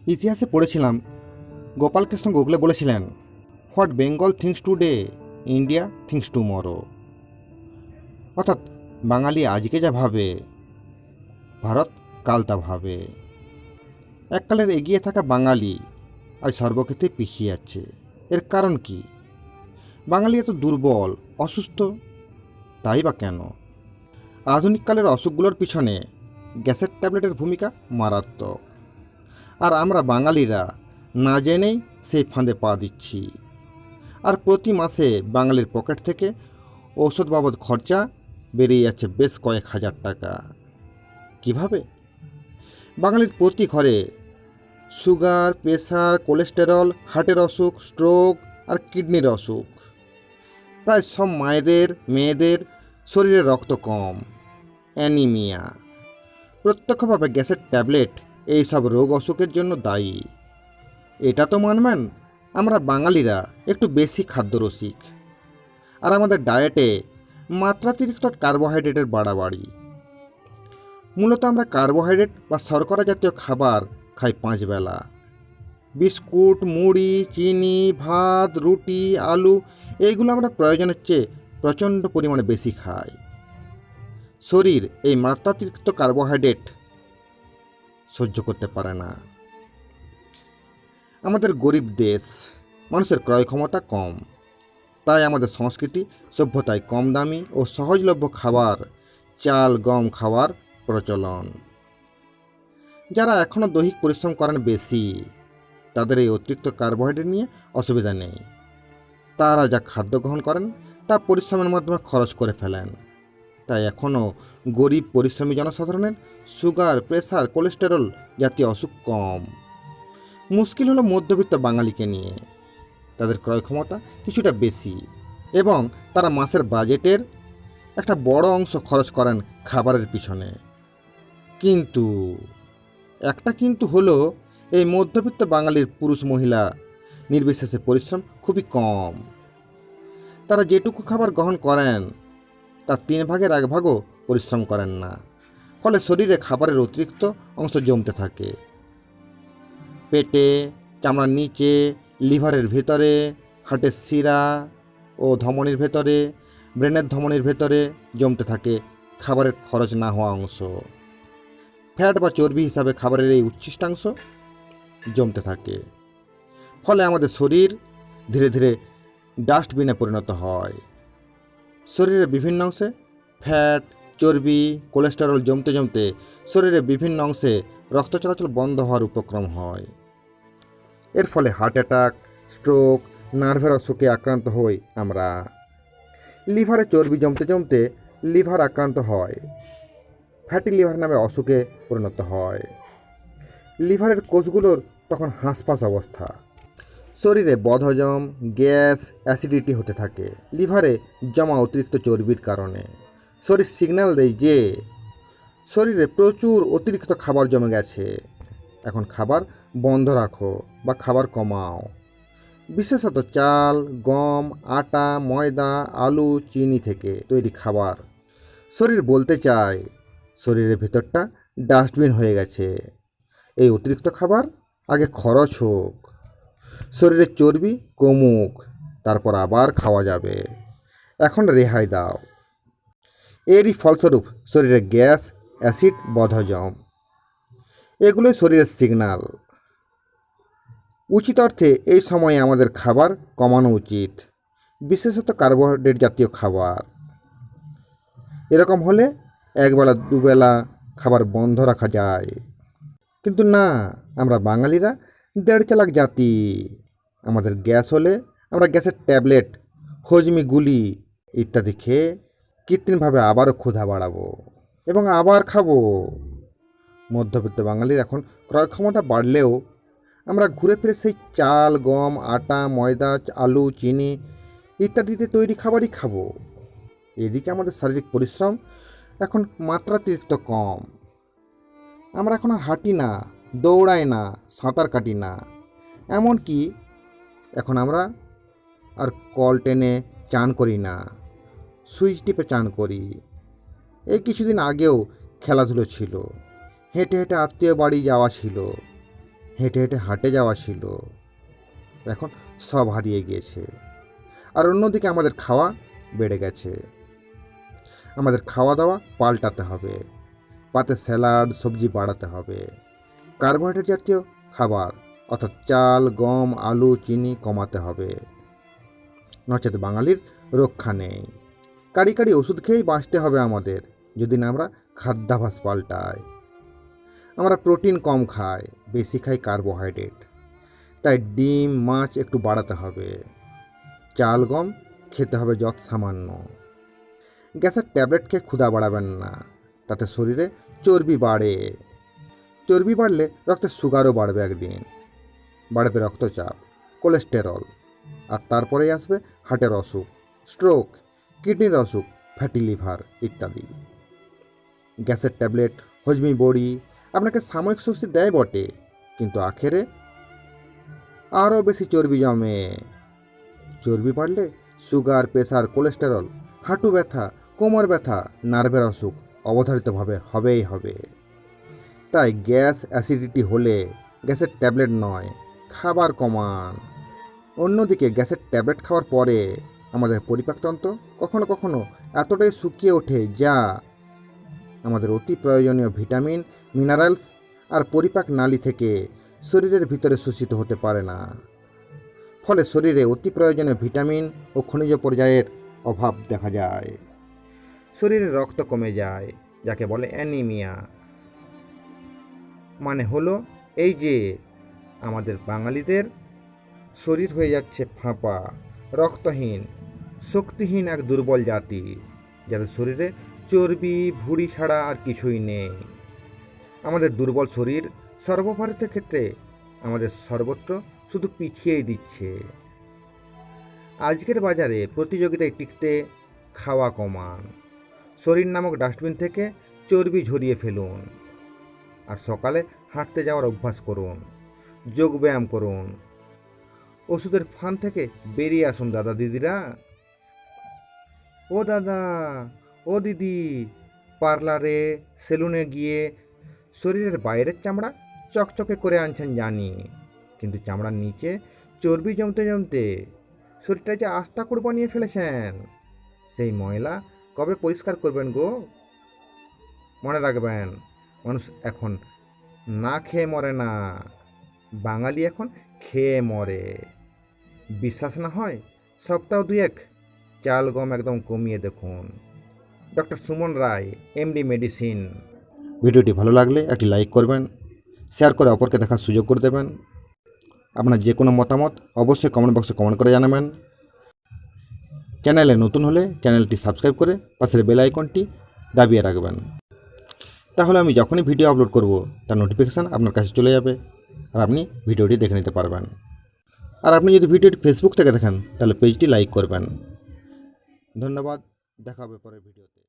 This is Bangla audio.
ইতিহাসে পড়েছিলাম গোপালকৃষ্ণ গোখলে বলেছিলেন, what Bengal things today India things tomorrow. অর্থাৎ বাঙালি আজকে যা ভাবে ভারত কাল তা ভাবে। এককালের এগিয়ে থাকা বাঙালি আজ সর্বক্ষেত্রে পিছিয়ে যাচ্ছে। এর কারণ কি? বাঙালি এত দুর্বল, অসুস্থ, তাই বা কেন? আধুনিককালের অসুখগুলোর পিছনে গ্যাসের ট্যাবলেটের ভূমিকা মারাত্মক। আর আমরা বাঙালিরা না জেনেই সেই ফাঁদে পা দিচ্ছি। আর প্রতি মাসে বাঙালির পকেট থেকে ঔষধ বাবদ খরচা বেরিয়ে যাচ্ছে বেশ কয়েক হাজার টাকা। কিভাবে? বাঙালির প্রতি ঘরে সুগার, প্রেশার, কোলেস্টেরল, হার্টের অসুখ, স্ট্রোক আর কিডনির অসুখ। প্রায় সব মায়েদের, মেয়েদের শরীরে রক্ত কম, অ্যানিমিয়া। প্রত্যক্ষভাবে গ্যাসের ট্যাবলেট এই সব রোগ অসুখের জন্য দায়ী। এটা তো মানবেন আমরা বাঙালিরা একটু বেশি খাদ্যরসিক, আর আমাদের ডায়েটে মাত্রাতিরিক্ত কার্বোহাইড্রেটের বাড়াবাড়ি। মূলত আমরা কার্বোহাইড্রেট বা শর্করা জাতীয় খাবার খাই 5 বেলা। বিস্কুট, মুড়ি, চিনি, ভাত, রুটি, আলু এইগুলো আমরা প্রয়োজনের চেয়ে প্রচণ্ড পরিমাণে বেশি খাই। শরীর এই মাত্রাতিরিক্ত কার্বোহাইড্রেট সহ্য করতে পারে না। আমাদের গরিব দেশ, মানুষের ক্রয় ক্ষমতা কম, তাই আমাদের সংস্কৃতি সভ্যতায় কম দামি ও সহজলভ্য খাবার, চাল গম খাওয়ার প্রচলন। যারা এখনও দৈহিক পরিশ্রম করেন বেশি, তাদের এই অতিরিক্ত কার্বোহাইড্রেট নিয়ে অসুবিধা নেই। তারা যা খাদ্য গ্রহণ করেন তা পরিশ্রমের মাধ্যমে খরচ করে ফেলেন। তাই এখনও গরিব পরিশ্রমী জনসাধারণের সুগার, প্রেশার, কোলেস্টেরল জাতীয় অসুখ কম। মুশকিল হলো মধ্যবিত্ত বাঙালিকে নিয়ে। তাদের ক্রয় ক্ষমতা কিছুটা বেশি এবং তারা মাসের বাজেটের একটা বড় অংশ খরচ করেন খাবারের পিছনে। কিন্তু হলো এই মধ্যবিত্ত বাঙালির পুরুষ মহিলা নির্বিশেষে পরিশ্রম খুবই কম। তারা যেটুকু খাবার গ্রহণ করেন তার 3 ভাগের 1 ভাগও পরিশ্রম করেন না। ফলে শরীরে খাবারের অতিরিক্ত অংশ জমতে থাকে। পেটে, চামড়ার নিচে, লিভারের ভেতরে, হার্টের শিরা ও ধমনির ভেতরে, ব্রেনের ধমনির ভেতরে জমতে থাকে খাবারের খরচ না হওয়া অংশ। ফ্যাট বা চর্বি হিসাবে খাবারের এই উচ্ছিষ্টাংশ জমতে থাকে। ফলে আমাদের শরীর ধীরে ধীরে ডাস্টবিনে পরিণত হয়। শরীরের বিভিন্ন অংশে ফ্যাট, চর্বি, কোলেস্টেরল জমতে জমতে শরীরের বিভিন্ন অংশে রক্ত চলাচল বন্ধ হওয়ার উপক্রম হয়। এর ফলে হার্ট অ্যাটাক, স্ট্রোক, নার্ভের অসুখে আক্রান্ত হই আমরা। লিভারে চর্বি জমতে জমতে লিভার আক্রান্ত হয়, ফ্যাটি লিভার নামে অসুখে পরিণত হয়। লিভারের কোষগুলোর তখন হাঁসফাঁস অবস্থা। শরীরে বদহজম, গ্যাস, অ্যাসিডিটি হতে থাকে লিভারে জমা অতিরিক্ত চর্বির কারণে। শরীর সিগন্যাল দেয় যে শরীরে প্রচুর অতিরিক্ত খাবার জমে গেছে, এখন খাবার বন্ধ রাখো বা খাবার কমাও। বিশেষত চাল, গম, আটা, ময়দা, আলু, চিনি থেকে তৈরি খাবার। শরীর বলতে চায় শরীরের ভেতরটা ডাস্টবিন হয়ে গেছে, এই অতিরিক্ত খাবার আগে খরচ হোক, শরীরের চর্বি কমুক, তারপর আবার খাওয়া যাবে, এখন রেহাই দাও। এরই ফলস্বরূপ শরীরে গ্যাস, অ্যাসিড, বদহজম এগুলোই শরীরের সিগন্যাল। উচিত অর্থে এই সময়ে আমাদের খাবার কমানো উচিত, বিশেষত কার্বোহাইড্রেট জাতীয় খাবার। এরকম হলে 1 বেলা 2 বেলা খাবার বন্ধ রাখা যায়। কিন্তু না, আমরা বাঙালিরা 1.5 চালাক জাতি। আমাদের গ্যাস হলে আমরা গ্যাসের ট্যাবলেট, হজমি গুলি ইত্যাদি খেয়ে কৃত্রিমভাবে আবারও ক্ষুধা বাড়াবো এবং আবার খাবো। মধ্যবিত্ত বাঙালির এখন ক্রয় ক্ষমতা বাড়লেও আমরা ঘুরে ফিরে সেই চাল, গম, আটা, ময়দা, আলু, চিনি ইত্যাদিতে তৈরি খাবারই খাবো। এদিকে আমাদের শারীরিক পরিশ্রম এখন মাত্রাতিরিক্ত কম। আমরা এখন আর হাঁটি না, দৌড়াই না, সাঁতার কাটি না, এমনকি এখন আমরা আর কল টেনে চান করি না, সুইচ টিপে চান করি। এই কিছুদিন আগেও খেলাধুলো ছিল, হেঁটে হেঁটে আত্মীয় বাড়ি যাওয়া ছিল, হেঁটে হেঁটে হাটে যাওয়া ছিল, এখন সব হারিয়ে গিয়েছে। আর অন্যদিকে আমাদের খাওয়া বেড়ে গেছে। আমাদের খাওয়া দাওয়া পাল্টাতে হবে, পাতে স্যালাড সবজি বাড়াতে হবে, কার্বোহাইড্রেট জাতীয় খাবার অর্থাৎ চাল গম আলু চিনি কমাতে হবে, নচেত বাঙালির রক্ষা নেই। কারি কারি ওষুধ খেয়েই বাঁচতে হবে আমাদের, যদি না আমরা খাদ্যাভ্যাস পাল্টাই। আমরা প্রোটিন কম খাই, বেশি খাই কার্বোহাইড্রেট, তাই ডিম মাছ একটু বাড়াতে হবে, চাল গম খেতে হবে যত সামান্য। গ্যাসের ট্যাবলেট খেয়ে ক্ষুধা বাড়াবেন না, তাতে শরীরে চর্বি বাড়ে। চর্বি বাড়লে রক্তে সুগারও বাড়বে, একদিন বাড়বে রক্তচাপ কোলেস্টেরল, আর তারপরেই আসবে হার্টের অসুখ, স্ট্রোক, কিডনির অসুখ, ফ্যাটি লিভার ইত্যাদি। গ্যাসের ট্যাবলেট হজমি বড়ি আপনাকে সাময়িক স্বস্তি দেয় বটে, কিন্তু আখেরে আরও বেশি চর্বি জমে। চর্বি বাড়লে সুগার প্রেসার কোলেস্টেরল হাঁটু ব্যথা কোমর ব্যথা নার্ভের অসুখ অবধারিতভাবে হবেই হবে। তাই গ্যাস অ্যাসিডিটি হলে গ্যাসের ট্যাবলেট নয়, খাবার কমান। অন্যদিকে গ্যাসের ট্যাবলেট খাওয়ার পরে আমাদের পরিপাকতন্ত্র কখনো কখনো এতটাই শুকিয়ে ওঠে যা আমাদের অতি প্রয়োজনীয় ভিটামিন মিনারেলস আর পরিপাক নালী থেকে শরীরের ভিতরে শোষিত হতে পারে না। ফলে শরীরে অতি প্রয়োজনীয় ভিটামিন ও খনিজ পর্যায়ের অভাব দেখা যায়। শরীরে রক্ত কমে যায়, যাকে বলে অ্যানিমিয়া। মানে হলো এই যে আমাদের বাঙালিদের শরীর হয়ে যাচ্ছে ফাঁপা, রক্তহীন, শক্তিহীন এক দুর্বল জাতি, যাদের শরীরে চর্বি ভুঁড়ি ছাড়া আর কিছুই নেই। আমাদের দুর্বল শরীর সর্বভারতীয় ক্ষেত্রে আমাদের সর্বত্র শুধু পিছিয়েই দিচ্ছে। আজকের বাজারে প্রতিযোগিতায় টিকতে খাওয়া কমান, শরীর নামক ডাস্টবিন থেকে চর্বি ঝরিয়ে ফেলুন, আর সকালে হাঁটতে যাওয়ার অভ্যাস করুন, যোগব্যায়াম করুন, ওষুধের ফান থেকে বেরিয়ে আসুন দাদা দিদিরা। ও দাদা ও দিদি, পার্লারে সেলুনে গিয়ে শরীরের বাইরের চামড়া চকচকে করে আনছেন জানি, কিন্তু চামড়ার নিচে চর্বি জমতে জমতে শরীরটা যে আস্তাকুড় বানিয়ে ফেলেছেন, সেই ময়লা কবে পরিষ্কার করবেন গো? মনে রাখবেন, মানুষ এখন না খেয়ে মরে না, বাঙালি এখন খেয়ে মরে। বিশ্বাস না হয় সপ্তাহ 2-1 চাল গম একদম কমিয়ে দেখুন। Doctor Suman Roy, MD medicine. ভিডিওটি ভালো লাগলে একটি লাইক করবেন, শেয়ার করে অপরকে দেখার সুযোগ করে দেবেন। আপনার যে কোনো মতামত অবশ্যই কমেন্ট বক্সে কমেন্ট করে জানাবেন। চ্যানেলে নতুন হলে চ্যানেলটি সাবস্ক্রাইব করে পাশের বেল আইকনটি দাবিয়ে রাখবেন, তাহলে আমি যখনই ভিডিও আপলোড করব তার নোটিফিকেশান আপনার কাছে চলে যাবে, আর আপনি ভিডিওটি দেখে নিতে পারবেন। আর আপনি যদি ভিডিওটি ফেসবুক থেকে দেখেন তাহলে পেজটি লাইক করবেন। ধন্যবাদ, দেখা হবে পরের ভিডিওতে।